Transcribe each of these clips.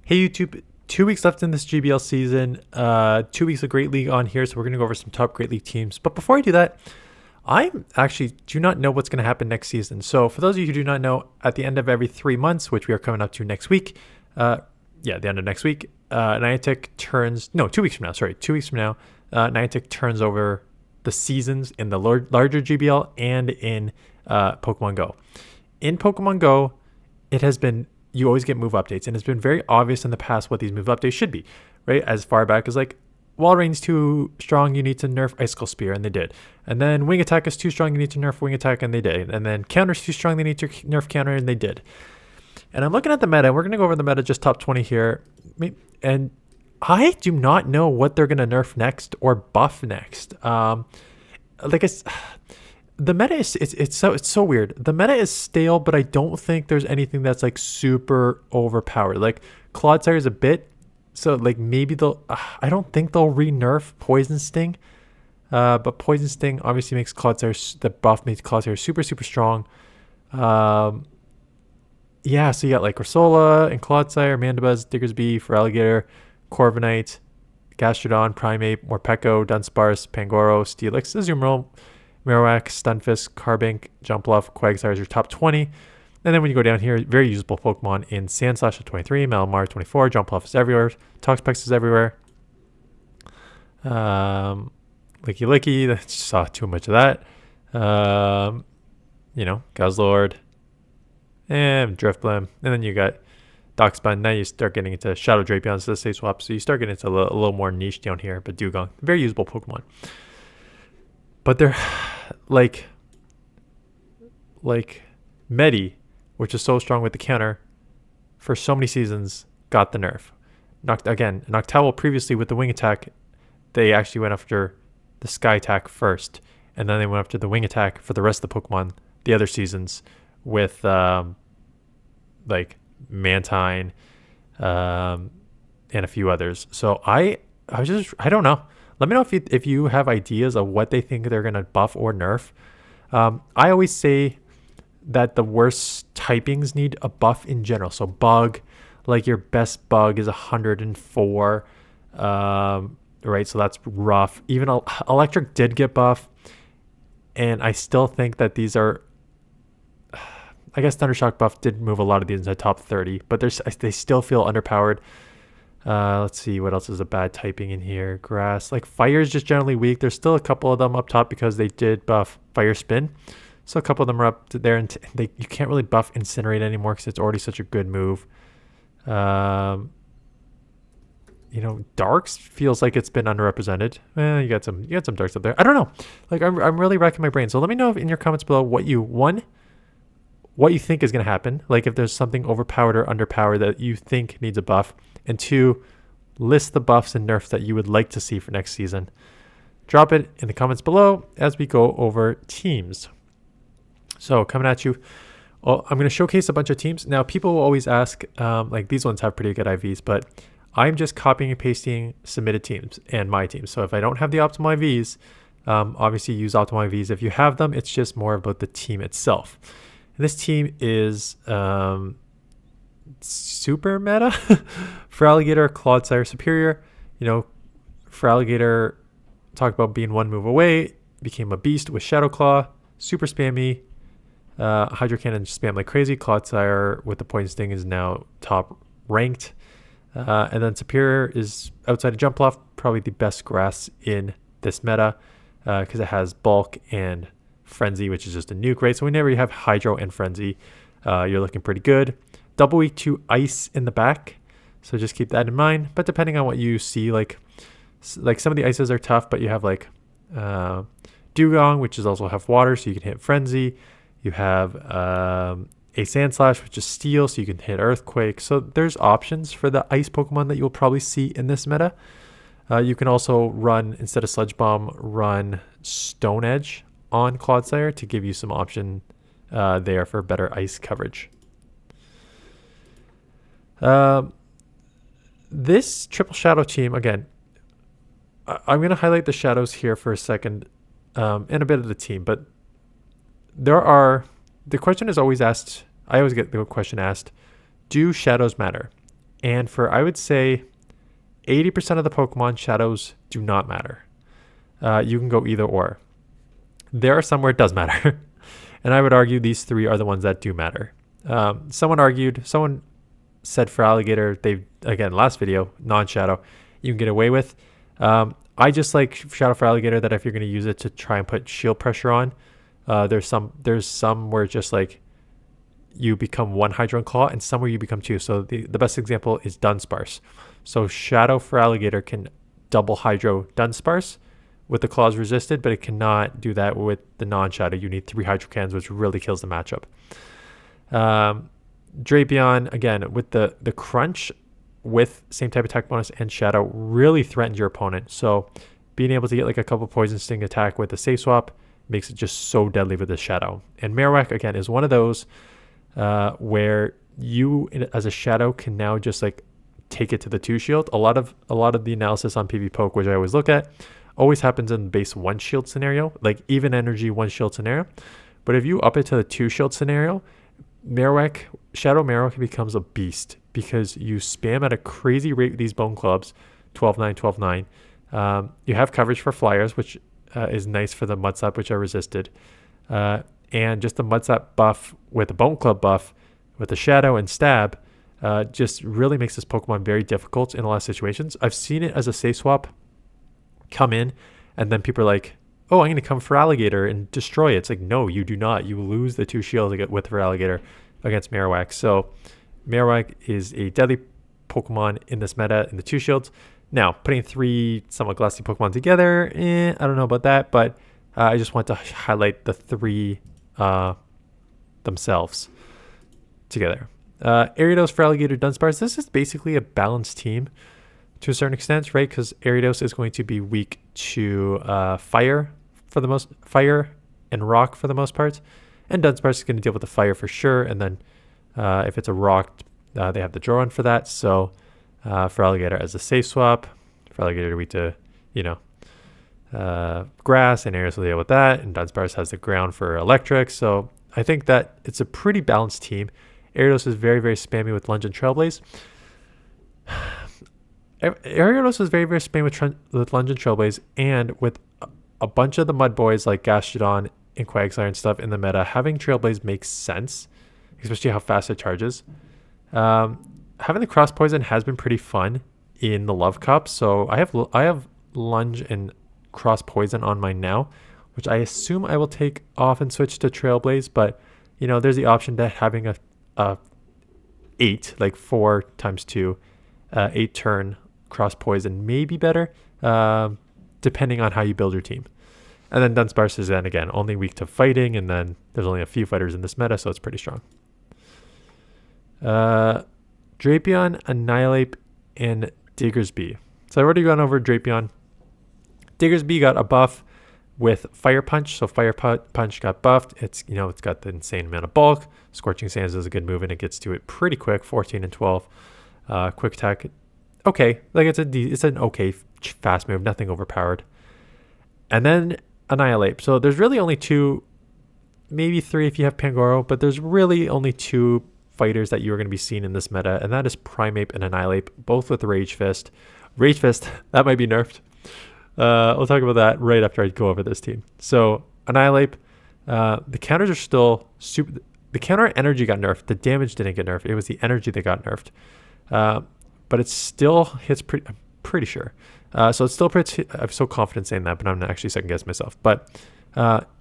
Hey YouTube, 2 weeks left in this GBL season. 2 weeks of Great League on here, so we're gonna go over some top Great League teams. But before I do that, I actually do not know what's gonna happen next season. So for those of you who do not know, at the end of every 3 months, which we are coming up to next week, the end of next week, Niantic turns 2 weeks from now. Sorry, 2 weeks from now, Niantic turns over the seasons in the larger GBL and in Pokemon Go. In Pokemon Go, it has been you always get move updates, and it's been very obvious in the past what these move updates should be, right? As far back as like Wall Rain's too strong, you need to nerf Icicle Spear, and they did. And then Wing Attack is too strong, you need to nerf Wing Attack, and they did. And then Counter's too strong, they need to nerf Counter, and they did. And I'm looking at the meta, and we're going to go over the meta, just top 20 here. And I do not know what they're going to nerf next or buff next. The meta is it's so weird. The meta is stale, but I don't think there's anything that's like super overpowered. Like Clodsire is a bit, so like maybe they'll. I don't think they'll re-nerf Poison Sting, but Poison Sting obviously makes Clodsire, the buff makes Clodsire super strong. Yeah, so you got like Ursola and Clodsire, Mandibuzz, Diggersby, Feraligatr, Corviknight, Gastrodon, Primeape, Morpeko, Dunsparce, Pangoro, Steelix, Azumarill, Marowak, Stunfisk, Carbink, Jumpluff, Quagsire is your top 20. And then when you go down here, very usable Pokemon in Sandslash at 23, Malamar 24, Jumpluff is everywhere, Toxapex is everywhere. Licky Licky, I saw too much of that. Guzzlord, and Driftblim. And then you got Doxbun. Now you start getting into Shadow Drapion, so State Swap. So you start getting into a little more niche down here. But Dugong, very usable Pokemon. But they're like Medi, which is so strong with the counter, for so many seasons, got the nerf. Noctowl previously with the Wing Attack, they actually went after the Sky Attack first. And then they went after the Wing Attack for the rest of the Pokemon the other seasons with Mantine and a few others. So I don't know. Let me know if you have ideas of what they think they're going to buff or nerf. I always say that the worst typings need a buff in general. So bug, like your best bug is 104, right? So that's rough. Even electric did get buff, and I still think that these are. I guess Thundershock buff did move a lot of these into top 30, but they still feel underpowered. Let's see what else is a bad typing in here. Grass, like fire is just generally weak. There's still a couple of them up top because they did buff Fire Spin, so a couple of them are up there, and you can't really buff Incinerate anymore because it's already such a good move. Darks feels like it's been underrepresented. You got some Darks up there. I don't know. Like I'm really racking my brain. So let me know in your comments below what you think is going to happen, like if there's something overpowered or underpowered that you think needs a buff, and 2, list the buffs and nerfs that you would like to see for next season. Drop it in the comments below as we go over teams. So coming at you, I'm going to showcase a bunch of teams. Now people will always ask, like these ones have pretty good IVs, but I'm just copying and pasting submitted teams and my teams. So if I don't have the optimal IVs, obviously use optimal IVs. If you have them, it's just more about the team itself. And this team is super meta. Feraligatr, Clodsire, Superior. Feraligatr talked about being one move away, became a beast with Shadow Claw, super spammy. Hydro Cannon spam like crazy. Clodsire with the Poison Sting is now top ranked. And then Superior is outside of Jumpluff, probably the best grass in this meta because it has Bulk and Frenzy, which is just a nuke, right? So whenever you have Hydro and Frenzy, you're looking pretty good. Double weak to Ice in the back, so just keep that in mind. But depending on what you see, like some of the ices are tough, but you have like Dugong, which is also have water, so you can hit Frenzy. You have a Sandslash, which is steel, so you can hit Earthquake. So there's options for the ice Pokemon that you'll probably see in this meta. You can also run, instead of Sludge Bomb, run Stone Edge on Clodsire to give you some option there for better ice coverage. This triple shadow team, again, I'm going to highlight the shadows here for a second and a bit of the team, but the question is always asked, I always get the question asked, do shadows matter? And for, I would say, 80% of the Pokemon, shadows do not matter. You can go either or. There are some where it does matter. And I would argue these three are the ones that do matter. Someone said for Alligator, again, last video, non-shadow, you can get away with. I just like Shadow for Alligator that if you're going to use it to try and put shield pressure on, there's some where just like you become one Hydro and Claw, and some where you become two. So the best example is Dunsparce. So Shadow for Alligator can double Hydro Dunsparce with the claws resisted, but it cannot do that with the non-shadow. You need 3 Hydro cans, which really kills the matchup. Drapion, again, with the crunch with same type attack bonus and shadow really threatens your opponent. So being able to get like a couple poison sting attack with the safe swap makes it just so deadly with the shadow. And Marowak, again, is one of those where you as a shadow can now just like take it to the 2 shield. A lot of the analysis on PV Poke, which I always look at, always happens in the base 1 shield scenario, like even energy 1 shield scenario. But if you up it to the 2 shield scenario, Shadow Marowak becomes a beast because you spam at a crazy rate with these bone clubs, 12-9, 12-9. You have coverage for flyers, which is nice for the mud slap, which are resisted. And just the mud slap buff with the bone club buff with the shadow and stab just really makes this Pokemon very difficult in a lot of situations. I've seen it as a safe swap come in, and then people are like, oh, I'm going to come for Alligator and destroy it. It's like, no, you do not. You lose the 2 shields to get with for Alligator against Marowak. So Marowak is a deadly Pokemon in this meta in the 2 shields. Now, putting 3 somewhat glassy Pokemon together, I don't know about that, but I just want to highlight the 3 themselves together. Ariados for Alligator Dunsparce. This is basically a balanced team to a certain extent, right? Because Ariados is going to be weak to fire and rock for the most part, and Dunsparce is going to deal with the fire for sure. And then if it's a rock, they have the draw on for that. So for Alligator as a safe swap, for Alligator weak to grass, and Ariados will deal with that, and Dunsparce has the ground for electric. So I think that it's a pretty balanced team. Ariados is very, very spammy with Lunge and Trailblaze. Ariados is very, very spammy with Lunge and Trailblaze, and with a bunch of the mud boys like Gastrodon and Quagsire and stuff in the meta, having Trailblaze makes sense, especially how fast it charges. Having the cross poison has been pretty fun in the Love Cup, so I have Lunge and cross poison on mine now, which I assume I will take off and switch to Trailblaze, but there's the option that having a 8, like 4 times 2, 8 turn cross poison may be better, depending on how you build your team. And then Dunsparce is then again only weak to fighting, and then there's only a few fighters in this meta, so it's pretty strong. Drapion, Annihilate, and Diggersby. So I've already gone over Drapion. Diggersby got a buff with Fire Punch, so Fire Punch got buffed. It's it's got the insane amount of bulk. Scorching Sands is a good move, and it gets to it pretty quick, 14 and 12. Quick attack, okay, like it's an okay fast move, nothing overpowered. And then Annihilate. So there's really only 2, maybe 3 if you have Pangoro, but there's really only 2 fighters that you're going to be seeing in this meta, and that is Primeape and Annihilate, both with Rage Fist. Rage Fist, that might be nerfed. We'll talk about that right after I go over this team. So Annihilate, the counters are still super. The counter energy got nerfed. The damage didn't get nerfed. It was the energy that got nerfed. But it still hits pretty. I'm pretty sure. So it's still pretty. I'm so confident saying that, but I'm not actually second guessing myself. But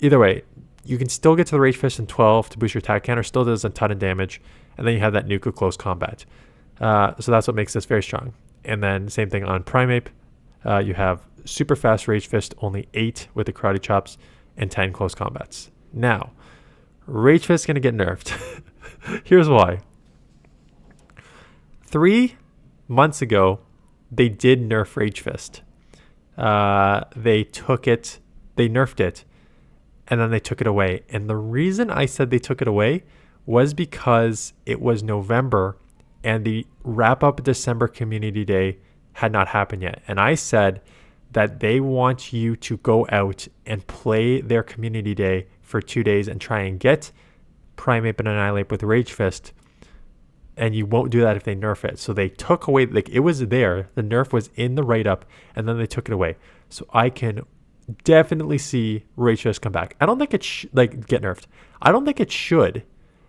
either way, you can still get to the Rage Fist in 12 to boost your attack counter. Still does a ton of damage, and then you have that nuke of close combat. So that's what makes this very strong. And then same thing on Primeape. You have super fast Rage Fist, only 8 with the Karate Chops, and 10 close combats. Now, Rage Fist is going to get nerfed. Here's why. 3 months ago, they did nerf Rage Fist. They nerfed it, and then they took it away. And the reason I said they took it away was because it was November, and the wrap-up December Community Day had not happened yet. And I said that they want you to go out and play their Community Day for 2 days and try and get Primeape and Annihilate with Rage Fist and you won't do that if they nerf it. So they took away, like, it was there. The nerf was in the write-up, and then they took it away. So I can definitely see Rage Fist come back. I don't think it get nerfed. I don't think it should,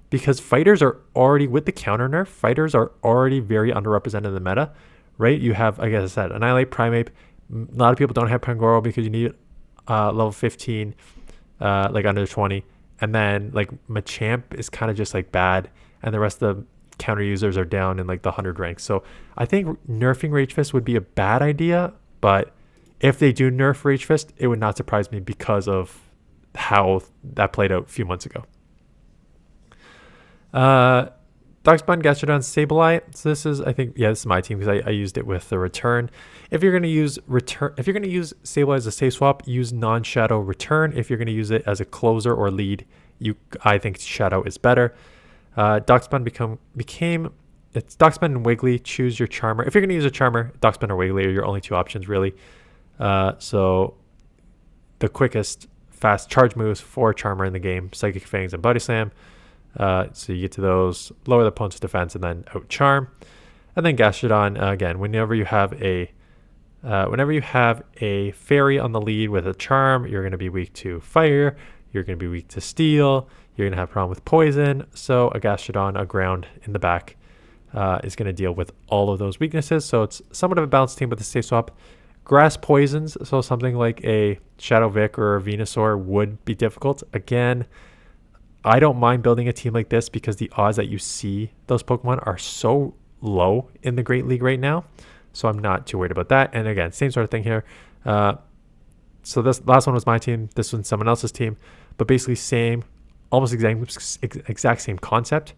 because fighters are already, with the counter nerf, fighters are already very underrepresented in the meta, right? You have, like I said, Annihilate, Primeape. A lot of people don't have Pangoro because you need level 15, like under 20. And then like Machamp is kind of just like bad, and the rest of the counter users are down in like the 100 ranks. So I think nerfing Rage Fist would be a bad idea, but if they do nerf Rage Fist, it would not surprise me because of how that played out a few months ago. Darkspawn, Gastrodon, Sableye. So this is, I think, yeah, this is my team because I used it with the return. If you're going to use Sableye as a safe swap, use non-shadow return. If you're going to use it as a closer or lead, I think shadow is better. Darkspawn it's Darkspawn and Wiggly. Choose your Charmer. If you're going to use a Charmer, Darkspawn or Wiggly are your only two options, really. So the quickest fast charge moves for Charmer in the game: Psychic Fangs and Body Slam. So you get to those, lower the opponent's defense, and then out Charm. And then Gastrodon, again, whenever you have a fairy on the lead with a Charm, you're going to be weak to fire, you're going to be weak to steel, you're going to have a problem with poison. So a Gastrodon, a ground in the back, is going to deal with all of those weaknesses. So it's somewhat of a balanced team with the safe swap. Grass poisons, so something like a Shadow Vic or a Venusaur would be difficult. Again, I don't mind building a team like this because the odds that you see those Pokemon are so low in the Great League right now. So I'm not too worried about that. And again, same sort of thing here. So this last one was my team. This one's someone else's team. But basically almost exact same concept.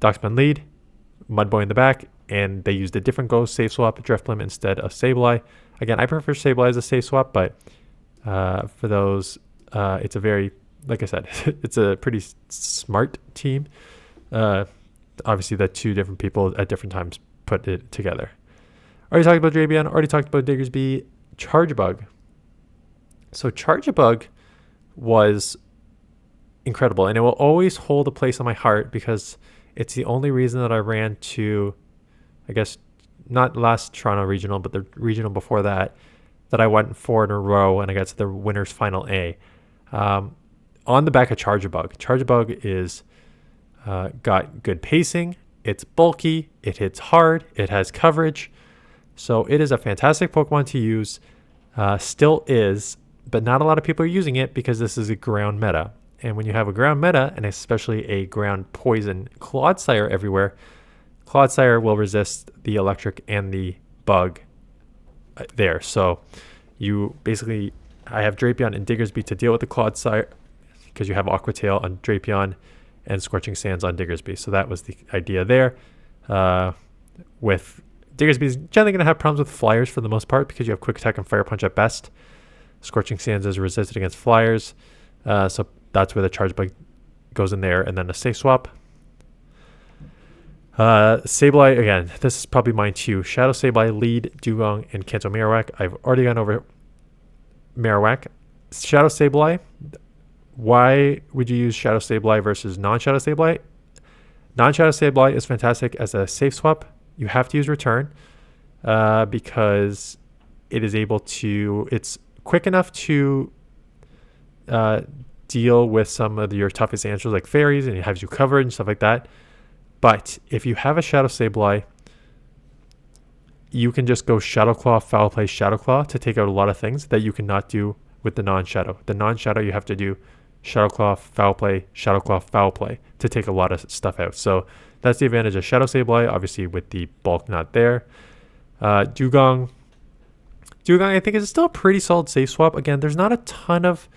Darkspawn lead, Mudboy in the back, and they used a different Ghost safe swap, Drifblim instead of Sableye. Again, I prefer Sableye as a safe swap, but for those, it's a very, like I said, it's a pretty smart team. Obviously, the two different people at different times put it together. Already talked about Drapion. Already talked about Diggersby. Charjabug. So Charjabug was incredible, and it will always hold a place on my heart because it's the only reason that I ran to, I guess, not last Toronto regional, but the regional before that I went 4 in a row, and I got to the winner's final A. On the back of Charjabug. Charjabug is got good pacing. It's bulky. It hits hard. It has coverage. So it is a fantastic Pokemon to use. Still is, but not a lot of people are using it because this is a ground meta. And when you have a ground meta, and especially a ground poison Clodsire everywhere, Clodsire will resist the electric and the bug there. So you basically, I have Drapion and Diggersby to deal with the Clodsire because you have Aqua Tail on Drapion and Scorching Sands on Diggersby. So that was the idea there. With Diggersby is generally going to have problems with flyers for the most part because you have Quick Attack and Fire Punch at best. Scorching Sands is resisted against flyers. So that's where the Charjabug goes in there, and then a safe swap. Sableye, again, this is probably mine too. Shadow Sableye, lead, Dugong, and Kanto Marowak. I've already gone over Marowak. Shadow Sableye, why would you use Shadow Sableye versus non-Shadow Sableye? Non-Shadow Sableye is fantastic as a safe swap. You have to use return because it is able to, it's quick enough to deal with some of your toughest answers like fairies, and it has you covered and stuff like that. But if you have a Shadow Sableye, you can just go Shadow Claw, Foul Play, Shadow Claw to take out a lot of things that you cannot do with the non-Shadow. The non-Shadow, you have to do Shadow Claw, Foul Play, Shadow Claw, Foul Play to take a lot of stuff out. So that's the advantage of Shadow Sableye, obviously with the bulk not there. Dugong, I think, is still a pretty solid safe swap. Again, there's not a ton of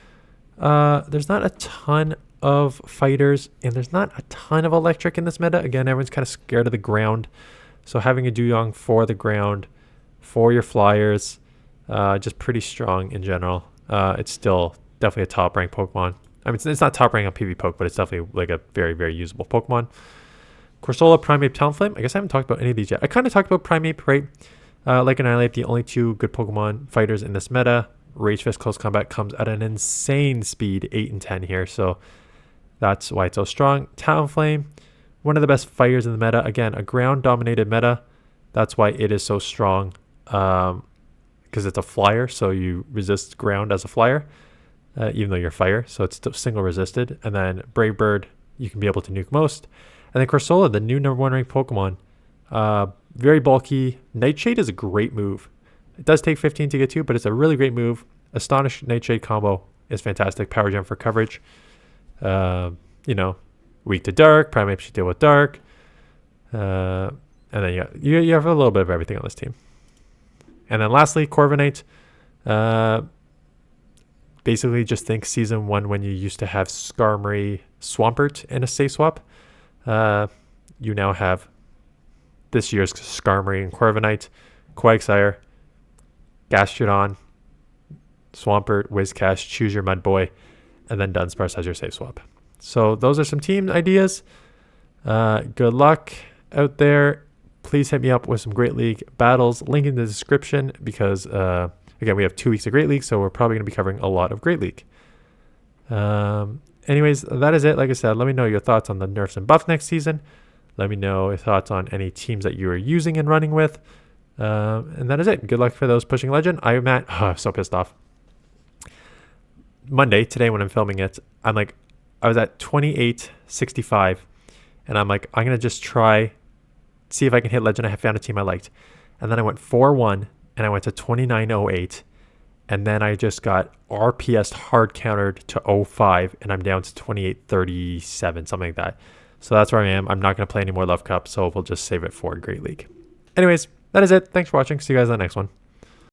fighters, and there's not a ton of electric in this meta. Again, everyone's kind of scared of the ground. So having a Dugong for the ground, for your flyers, just pretty strong in general. It's still definitely a top ranked Pokemon. I mean, it's not top ranked on PvPoke, but it's definitely like a very, very usable Pokemon. Corsola, Primeape, Talonflame. I guess I haven't talked about any of these yet. I kind of talked about Primeape, right? Like Annihilate, the only two good Pokemon fighters in this meta. Rage Fist Close Combat comes at an insane speed, 8 and 10 here. So that's why it's so strong. Talonflame, one of the best fighters in the meta. Again, a ground-dominated meta. That's why it is so strong, because it's a flyer, so you resist ground as a flyer, even though you're fire, so it's still single resisted. And then Brave Bird, you can be able to nuke most. And then Corsola, the new #1 ranked Pokemon. Very bulky. Nightshade is a great move. It does take 15 to get to, but it's a really great move. Astonish Nightshade combo is fantastic. Power Gem for coverage. You know, weak to dark. Primeape should deal with dark. And then you have a little bit of everything on this team. And then lastly, Corviknight. Basically just think season 1 when you used to have Skarmory Swampert in a safe swap. You now have this year's Skarmory and Corviknight, Quagsire, Gastrodon, Swampert, Whiscash, choose your Mudboy, and then Dunsparce as your safe swap. So those are some team ideas. Good luck out there. Please hit me up with some Great League battles. Link in the description because, again, we have 2 weeks of Great League, so we're probably going to be covering a lot of Great League. Anyways, that is it. Like I said, let me know your thoughts on the nerfs and buffs next season. Let me know your thoughts on any teams that you are using and running with. And that is it. Good luck for those pushing Legend. I'm so pissed off. Monday, today when I'm filming it, I was at 2865, and I'm like, I'm going to just try, see if I can hit Legend. I found a team I liked. And then I went 4-1, and I went to 2908, and then I just got RPS hard countered to 05, and I'm down to 2837, something like that. So that's where I am. I'm not going to play any more Love Cup, so we'll just save it for Great League. Anyways, that is it. Thanks for watching. See you guys in the next one.